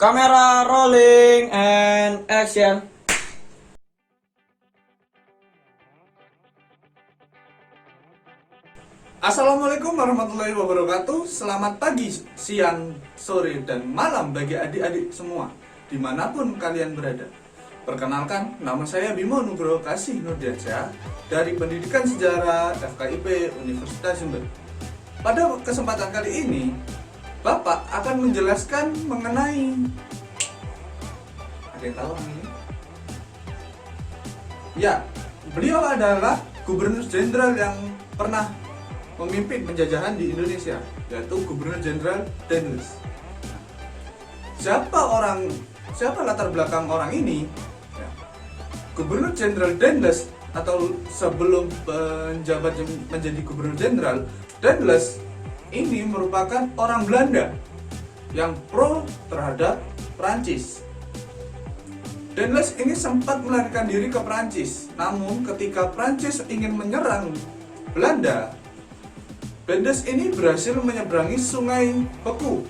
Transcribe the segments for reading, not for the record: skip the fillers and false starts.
Kamera rolling and action. Assalamualaikum warahmatullahi wabarakatuh. Selamat pagi, siang, sore, dan malam bagi adik-adik semua dimanapun kalian berada. Perkenalkan, nama saya Bimo Nugroho Kasih Nurdiansyah dari Pendidikan Sejarah FKIP Universitas Jember. Pada kesempatan kali ini, Bapak akan menjelaskan mengenai... Ada yang tahu ini? Ya, beliau adalah Gubernur Jenderal yang pernah memimpin penjajahan di Indonesia, yaitu Gubernur Jenderal Dendles. Siapa latar belakang orang ini? Ya. Gubernur Jenderal Dendles atau sebelum penjabat menjadi Gubernur Jenderal, Dendles ini merupakan orang Belanda yang pro terhadap Prancis. Dendles ini sempat melarikan diri ke Prancis, namun ketika Prancis ingin menyerang Belanda, Dendles ini berhasil menyeberangi sungai Beku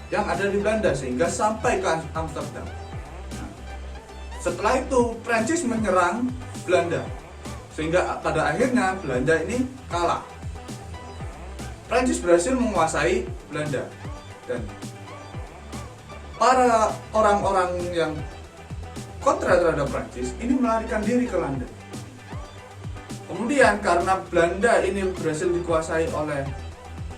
yang ada di Belanda sehingga sampai ke Amsterdam. Setelah itu Prancis menyerang Belanda sehingga pada akhirnya Belanda ini kalah. Prancis berhasil menguasai Belanda dan para orang-orang yang kontra terhadap Prancis ini melarikan diri ke London. Kemudian karena Belanda ini berhasil dikuasai oleh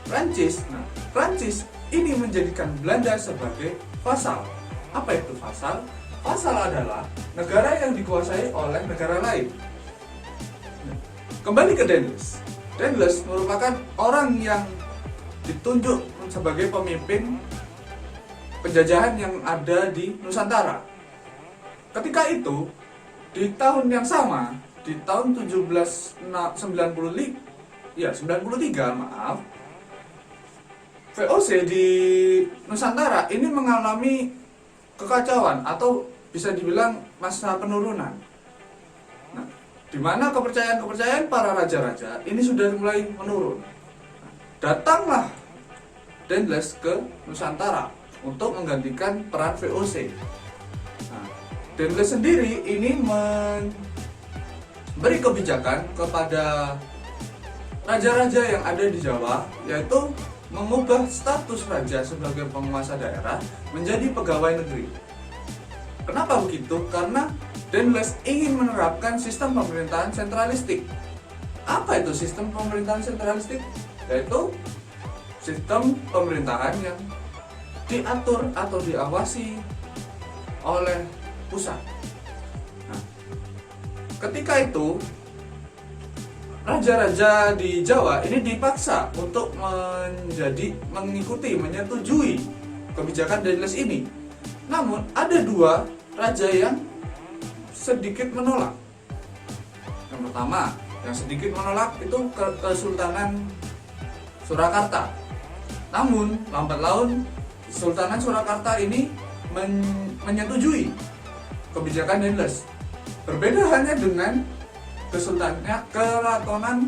Prancis, Prancis ini menjadikan Belanda sebagai vasal. Apa itu vasal? Vasal adalah negara yang dikuasai oleh negara lain. Kembali ke Dendles. Dendles merupakan orang yang ditunjuk sebagai pemimpin penjajahan yang ada di Nusantara. Ketika itu, di tahun yang sama, di tahun 93, VOC di Nusantara ini mengalami kekacauan atau bisa dibilang masa penurunan. Nah, di mana kepercayaan para raja-raja ini sudah mulai menurun. Datanglah Dendles ke Nusantara untuk menggantikan peran VOC. Nah, Dendles sendiri ini beri kebijakan kepada raja-raja yang ada di Jawa, yaitu mengubah status raja sebagai penguasa daerah menjadi pegawai negeri. Kenapa begitu? Karena Dendles ingin menerapkan sistem pemerintahan sentralistik. Apa itu sistem pemerintahan sentralistik? Yaitu sistem pemerintahan yang diatur atau diawasi oleh pusat. Ketika itu, raja-raja di Jawa ini dipaksa untuk menyetujui kebijakan Dendles ini. Namun ada dua raja yang sedikit menolak. Yang pertama, yang sedikit menolak itu Kesultanan Surakarta. Namun lambat laun Sultanan Surakarta ini menyetujui kebijakan Dendles. Berbeda hanya dengan Keratonan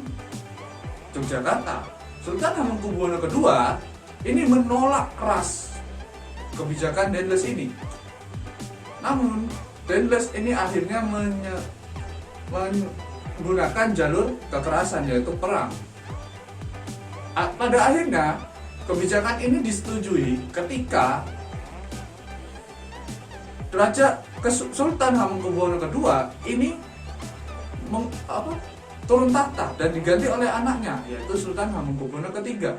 Yogyakarta. Sultan Hamengkubuwono II ini menolak keras kebijakan Dendles ini. Namun Dendles ini akhirnya menggunakan jalur kekerasan, yaitu perang. Pada akhirnya kebijakan ini disetujui ketika Sultan Hamengkubuwono II ini turun tahta dan diganti oleh anaknya, yaitu Sultan Hamengkubuwono III.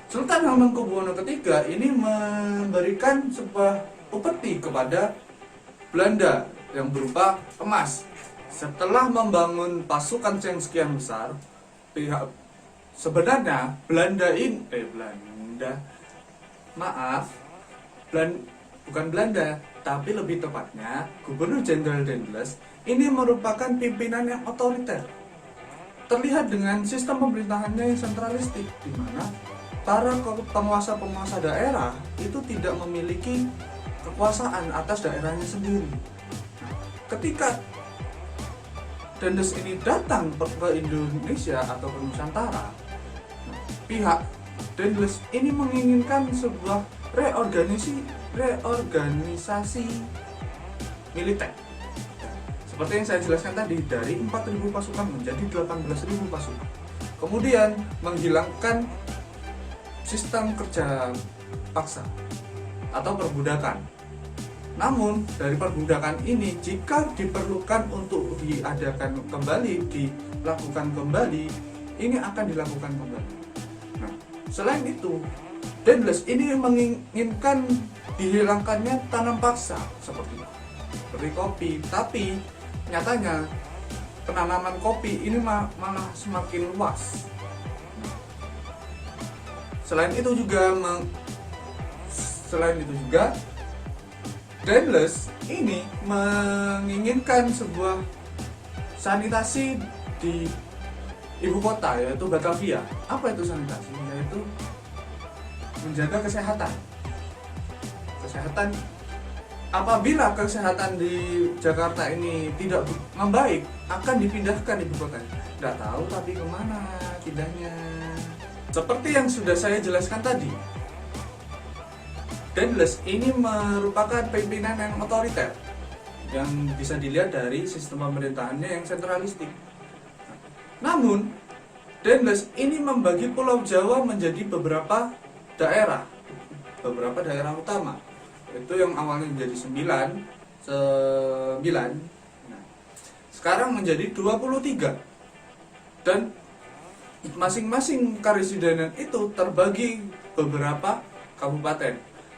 Sultan Hamengkubuwono III ini memberikan sebuah upeti kepada Belanda yang berupa emas. Setelah membangun pasukan yang sekian besar, sebenarnya bukan Belanda, tapi lebih tepatnya Gubernur Jenderal Dendles ini merupakan pimpinan yang otoriter. Terlihat dengan sistem pemerintahannya yang sentralistik, di mana para penguasa daerah itu tidak memiliki kekuasaan atas daerahnya sendiri. Ketika Dendles ini datang ke Indonesia atau ke Nusantara, pihak Dendles ini menginginkan sebuah reorganisasi militer. Seperti yang saya jelaskan tadi, dari 4.000 pasukan menjadi 18.000 pasukan. Kemudian menghilangkan sistem kerja paksa atau perbudakan. Namun dari perbudakan ini, jika diperlukan untuk dilakukan kembali, ini akan dilakukan kembali. Nah, selain itu, Daedalus ini menginginkan dihilangkannya tanam paksa seperti kopi, tapi nyatanya penanaman kopi ini malah semakin luas. Selain itu juga Daedalus ini menginginkan sebuah sanitasi di ibu kota, yaitu Batavia. Apa itu sanitasi? Yaitu menjaga kesehatan. Apabila kesehatan di Jakarta ini tidak membaik, akan dipindahkan ibu kota. Tidak tahu tapi kemana pindahnya. Seperti yang sudah saya jelaskan tadi, Daedalus ini merupakan pimpinan yang otoriter, yang bisa dilihat dari sistem pemerintahannya yang sentralistik. Namun, Daedalus ini membagi Pulau Jawa menjadi beberapa daerah utama. Itu yang awalnya menjadi 9. Nah, sekarang menjadi 23. Dan masing-masing karesidenan itu terbagi beberapa kabupaten,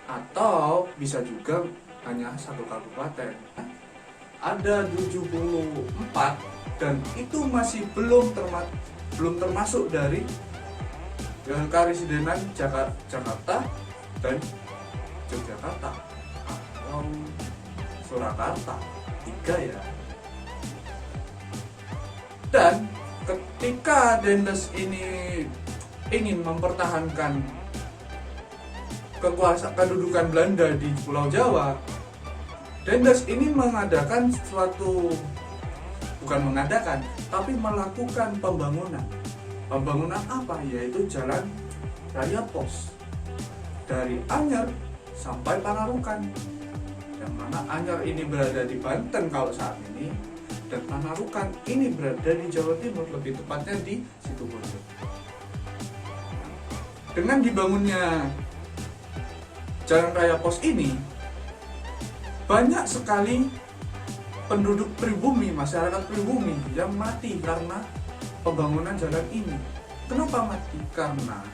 atau bisa juga hanya satu kabupaten. Ada 74, dan itu masih belum termasuk dari karesidenan Jakarta dan Yogyakarta atau Surakarta, 3 ya. Dan ketika Daedalus ini ingin mempertahankan kedudukan Belanda di Pulau Jawa, Daedalus ini melakukan pembangunan. Pembangunan apa? Yaitu jalan raya pos dari Anyar sampai Panarukan, yang mana Anyar ini berada di Banten kalau saat ini, dan Panarukan ini berada di Jawa Timur, lebih tepatnya di Situbondo. Dengan dibangunnya jalan raya pos ini, banyak sekali penduduk pribumi, masyarakat pribumi yang mati karena pembangunan jalan ini. Kenapa mati? Karena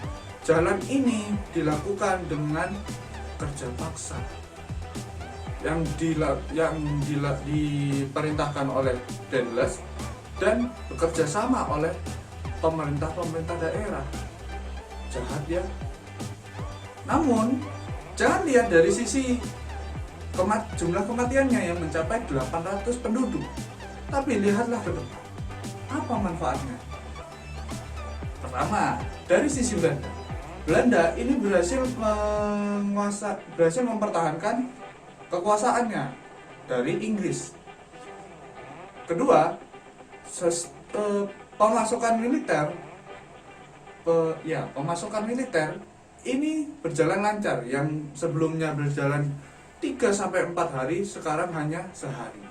jalan ini dilakukan dengan kerja paksa yang diperintahkan oleh Daedalus dan bekerja sama oleh pemerintah daerah. Jahat ya. Namun jangan lihat dari sisi jumlah kematiannya yang mencapai 800 penduduk, tapi lihatlah ke depan, apa manfaatnya. Pertama, dari sisi Belanda ini berhasil mempertahankan kekuasaannya dari Inggris. Kedua, pemasukan militer ini berjalan lancar. Yang sebelumnya berjalan 3-4 hari, sekarang hanya sehari.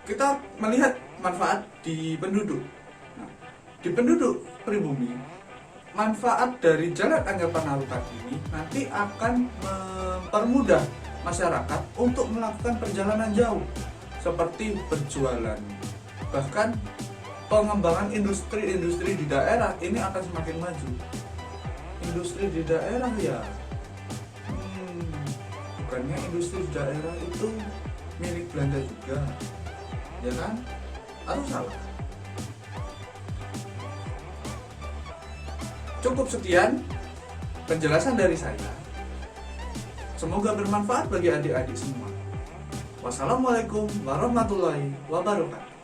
Kita melihat manfaat di penduduk. Nah, di penduduk pribumi, manfaat dari jalan Anyar Panarukan ini nanti akan mempermudah masyarakat untuk melakukan perjalanan jauh, seperti berjualan. Bahkan pengembangan industri di daerah ini akan semakin maju. Industri di daerah ya, bukannya industri di daerah itu milik Belanda juga, ya kan? Atau salah? Cukup sekian penjelasan dari saya. Semoga bermanfaat bagi adik-adik semua. Wassalamualaikum warahmatullahi wabarakatuh.